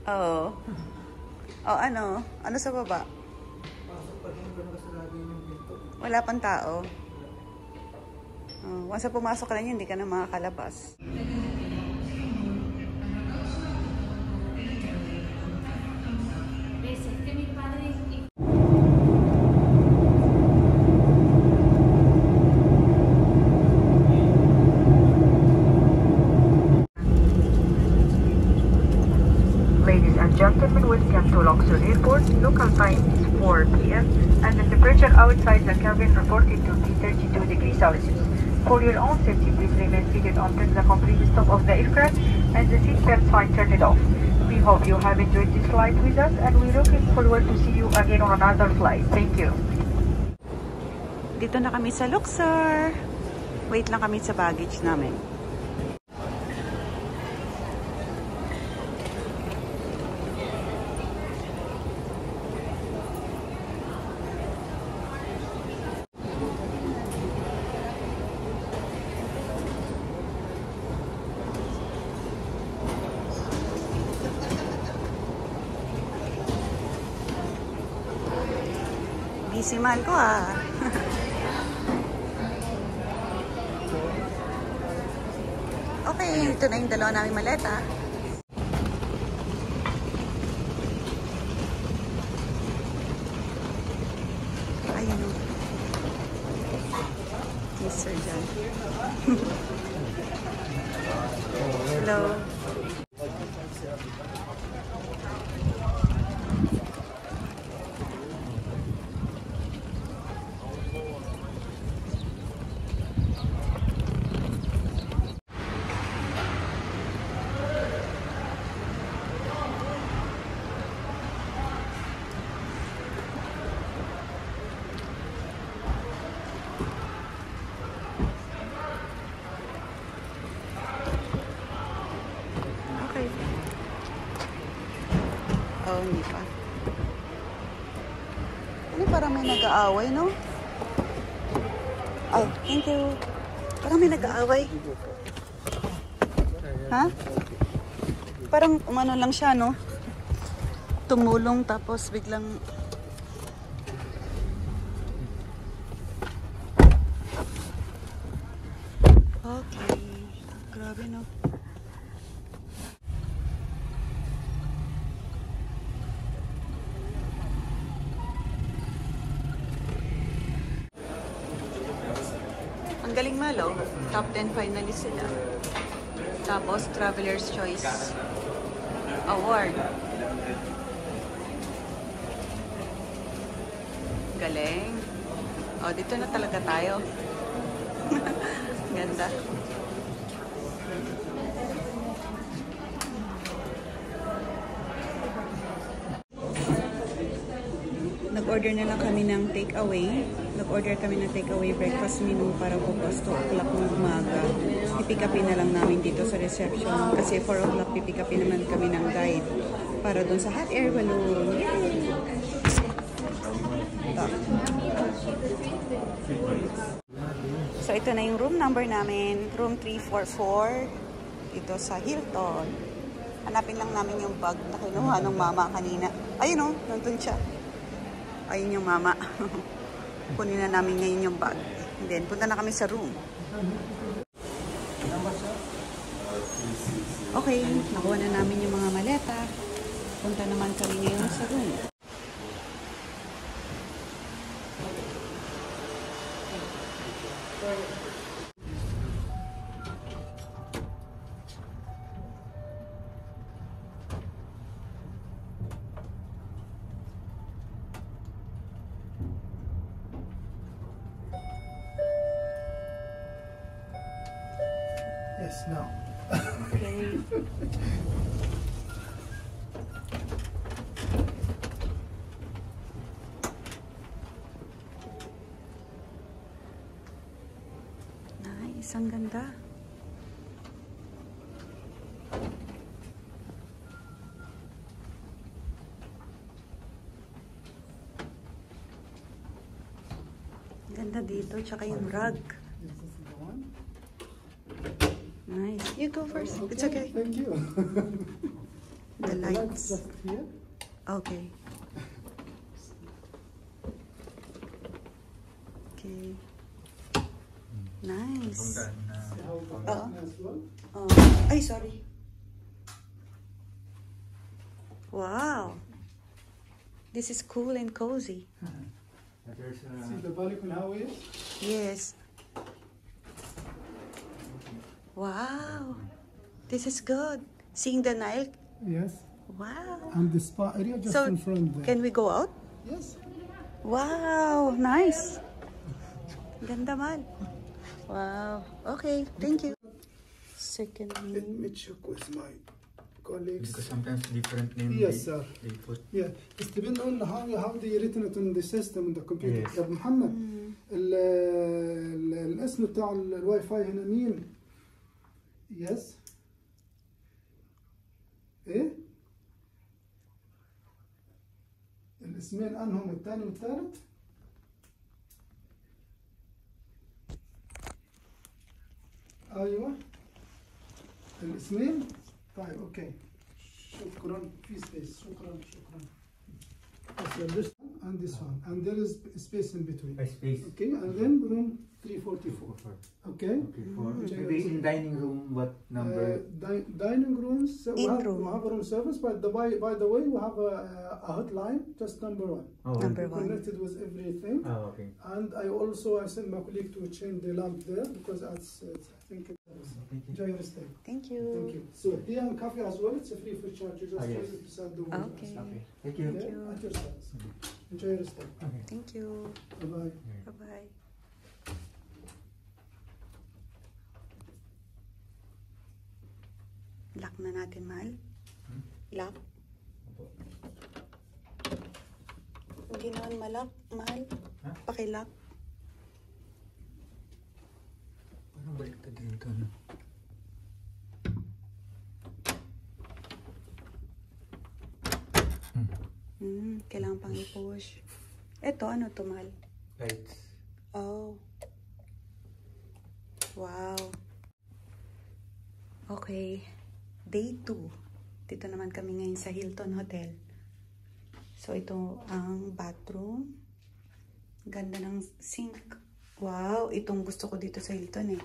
Oo. Oh, ano? Ano sa baba? Wala pang tao. Oh, once na pumasok ka na yun, hindi ka na makakalabas. Ladies and gentlemen, welcome to Luxor Airport. Local time is 4 p.m. and the temperature outside the cabin reported to be 32 degrees Celsius. For your own safety, please remain seated until the complete stop of the aircraft and the seatbelt sign turned off. We hope you have enjoyed this flight with us and we're looking forward to see you again on another flight. Thank you. Dito na kami sa Luxor. Wait lang kami sa baggage namin. Busy man ko ah. Okay, ito na yung dalawa naming maleta. Ayun o. Yes, sir, dyan. Hello. Oh, hindi pa. Ano, parang may nag-aaway, no? Oh, thank you. Parang may nag-aaway. Ha? Parang umano lang siya, no? Tumulong tapos biglang... Okay. Grabe, no? Ang galing malo. Top 10 finalist sila. Tapos, Traveler's Choice Award. Galing. O, dito na talaga tayo. Ganda. Nag-order na lang kami ng take-away. Nag-order kami ng take-away breakfast menu para bukas 2 o'clock ng umaga. Pipick upin na lang namin dito sa reception kasi 4 o'clock pipick upin naman kami ng guide para dun sa hot air balloon. Yay! So ito na yung room number namin, room 344 dito sa Hilton. Hanapin lang namin yung bag na kinuha ng mama kanina. Ayun o, nandun siya. Ayun yung mama. Kunin na namin ngayon yung bag. And then, punta na kami sa room. Okay, nakuha na namin yung mga maleta. Punta naman kami ngayon sa room. Yes, no. Okay. Nice, ang ganda. Ganda dito, tsaka yung rug. Nice. You go first. Okay, It's okay. Thank you. The lights. just here. Okay. Okay. Nice. How the Oh. as well. Oh. Ay, sorry. Wow. This is cool and cozy. See the balcony how it is? Yes. Wow. This is good. Seeing the Nile. Yes. Wow. And the spa area just So, in front there. can we go out? Yes. Wow. Nice. Ganda man. Wow. Okay. Thank you. Second Let name. me check with my colleagues. Because sometimes different name Yes, sir. they put. Yeah, it depends on how they written it on the system in the computer. Yes. يا ابو محمد الاسم بتاع الواي فاي هنا مين؟ يس ايه؟ الاسمين انهم الثاني والثالث؟ ايوه الاسمين؟ طيب اوكي شكرا في سبيس شكرا So this one and this one, and there is space in between. A space. Okay, and then room 344. Okay. Okay, maybe in dining room, what number? Dining rooms. We In have, room. we have a room service, but by the way, we have a hotline, just number one. Oh, Number one. Connected with everything. Oh, okay. And I sent my colleague to change the lamp there because I think enjoy your stay. Thank you. Thank you. So tea and coffee as well. It's a free for charge. You just Ah, yes. raise it beside the window. Okay. Okay. Thank you. Okay? you. At your service. Enjoy your stay. Okay. Thank you. Bye bye. Bye-bye. Lock na natin, Mahal. Lock. Hindi naman malak, Mahal. Ha? Pakilock. Parang baliktad din ito, no? Kailangan pang i-push. Ito, ano to, Mahal? Lights. Oh. Wow. Okay. Day 2. Dito naman kami ngayon sa Hilton Hotel. So, ito ang bathroom. Ganda ng sink. Wow. Itong gusto ko dito sa Hilton eh.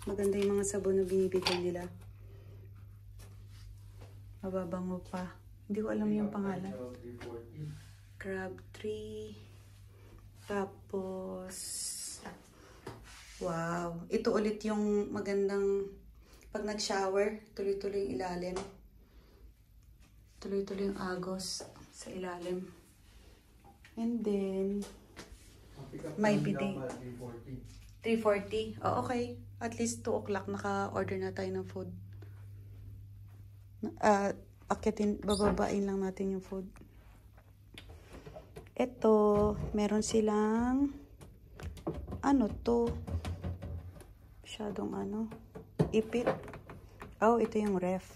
Maganda yung mga sabon na binibigay nila. Mababango pa. Hindi ko alam yung pangalan. Crab tree. Tapos, wow. Ito ulit yung magandang, pag nag-shower, tuloy-tuloy yung ilalim. Tuloy-tuloy yung agos sa ilalim. And then, may bidet. 340. Oh, okay. At least 2 o'clock naka-order na tayo ng food. Bababain lang natin yung food. Ito, meron silang ano to? Masyadong ano? Ipit. Oh, ito yung ref.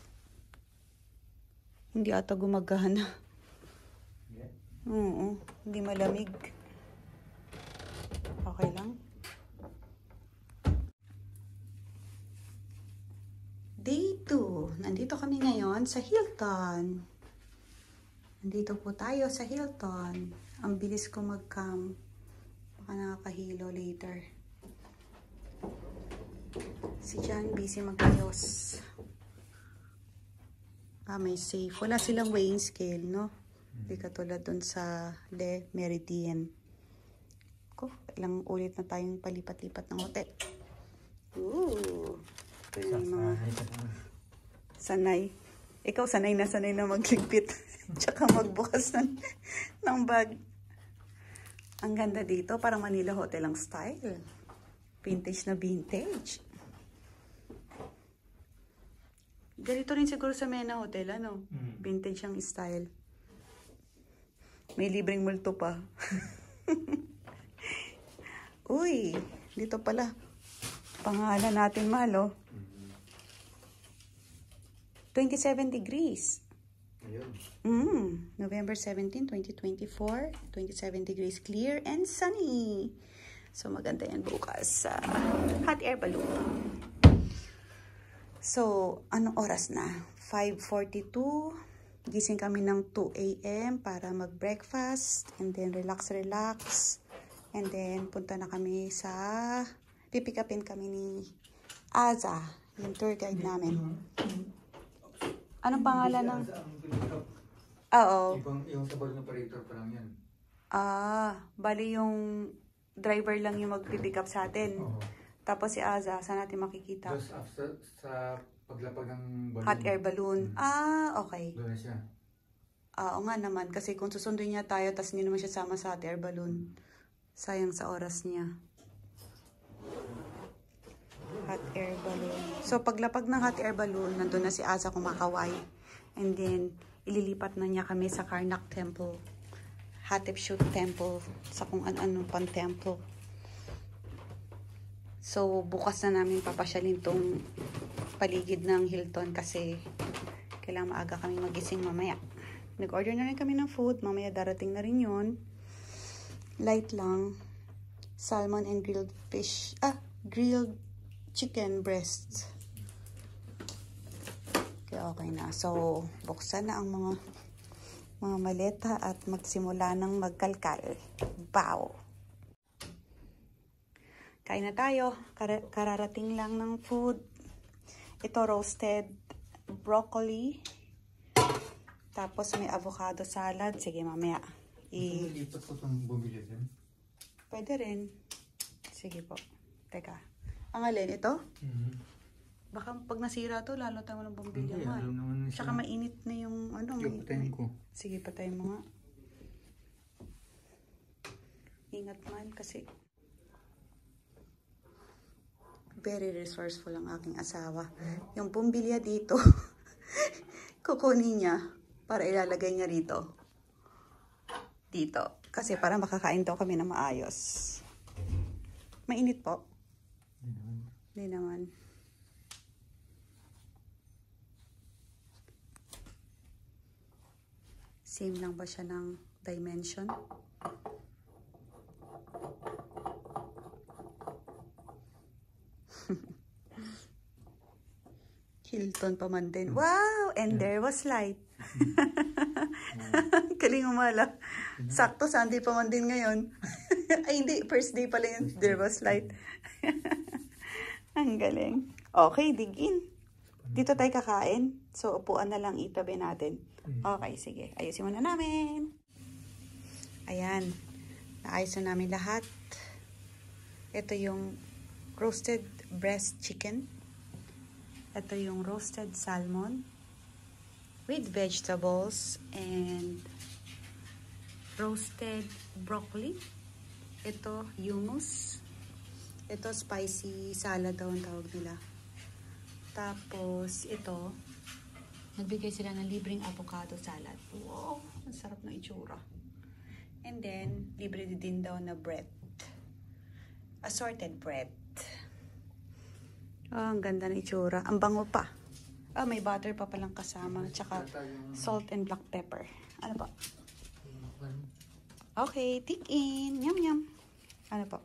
Hindi ata gumagana. Oo, hindi malamig. Okay lang. Day 2. Nandito kami ngayon sa Hilton. Nandito po tayo sa Hilton. Ang bilis ko mag-cam. Baka nakakahilo later. Si John busy mag-ayos. May safe. Wala silang weighing scale, no? Hindi katulad dun sa Le Méridien. Ilang ulit na tayong palipat-lipat ng hotel. Ooh. Ito yung mga sanay. Ikaw sanay na magligpit. Tsaka magbukas ng bag. Ang ganda dito. Parang Manila Hotel ang style. Vintage na vintage. Ganito rin siguro sa Mena Hotel, ano? Vintage ang style. May libreng multo pa. Uy, dito pala. Pangalan natin, Malo. 27 degrees. November 17, 2024. 27 degrees clear and sunny. So, maganda yan bukas sa hot air balloon. So, anong oras na? 5:42. Gising kami ng 2 a.m. para mag-breakfast and then relax. And then punta na kami sa pipick upin kami ni Aza, yung tour guide namin. Anong pangalan ng... Oo. Yung sa balloon operator pa lang yan. Bali yung driver lang yung mag-pick up sa atin. Oo. Tapos si Aza, saan natin makikita? Just after, sa paglapag ng balloon. Hot air balloon. Okay. Doon na siya. Oo nga naman, kasi kung susunduin niya tayo, tas hindi naman siya sama sa hot air balloon. Sayang sa oras niya. Hot air balloon. So, paglapag ng hot air balloon, nandun na si Aza kumakaway. And then, ililipat na niya kami sa Karnak Temple. Hatshepsut Temple. Sa kung ano-ano pang temple. So, bukas na namin papasyalin tong paligid ng Hilton kasi kailangan maaga kami magising mamaya. Nag-order na rin kami ng food. Mamaya darating na rin yun. Light lang. Salmon and grilled fish. Grilled chicken breasts. Kaya okay na. So, buksan na ang mga maleta at magsimula ng magkalkal. Wow! Kain na tayo. Kararating lang ng food. Ito roasted broccoli. Tapos may avocado salad. Sige, mamaya. Lipat ko itong bumili din. Pwede rin. Sige po. Teka. Ang alin, ito? Baka pag nasira to, lalo tayo ng bumili Hindi, mo. alam naman na siya. Tsaka mainit na yung ano. Patayin ko. Sige, patayin mo nga. Ingat man kasi very resourceful ang aking asawa. Yung bumbilya dito, kukunin niya para ilalagay niya rito. Dito. Kasi para makakain daw kami na maayos. Mainit po? Hindi naman. Same lang ba siya ng dimension? Hilton pa man din. Wow! And there was light. Kaling umala. Sakto, Sunday pa man din ngayon. Ay, hindi. First day pala yun. There was light. Ang galing. Okay, dig in. Dito tayo kakain. So, upuan na lang itabi natin. Okay, sige. Ayusin muna namin. Ayan. Naayos na namin lahat. Ito yung roasted breast chicken. Ito yung roasted salmon with vegetables and roasted broccoli. Ito, hummus. Ito, spicy salad daw ang tawag nila. Tapos, ito, nagbigay sila ng libreng avocado salad. Wow! Ang sarap na itsura. And then, libre din daw na bread. Assorted bread. Ang ganda ng itsura. Ang bango pa. May butter pa palang kasama. Tsaka salt and black pepper. Ano pa? Okay, take in. Yum, yum. Ano pa?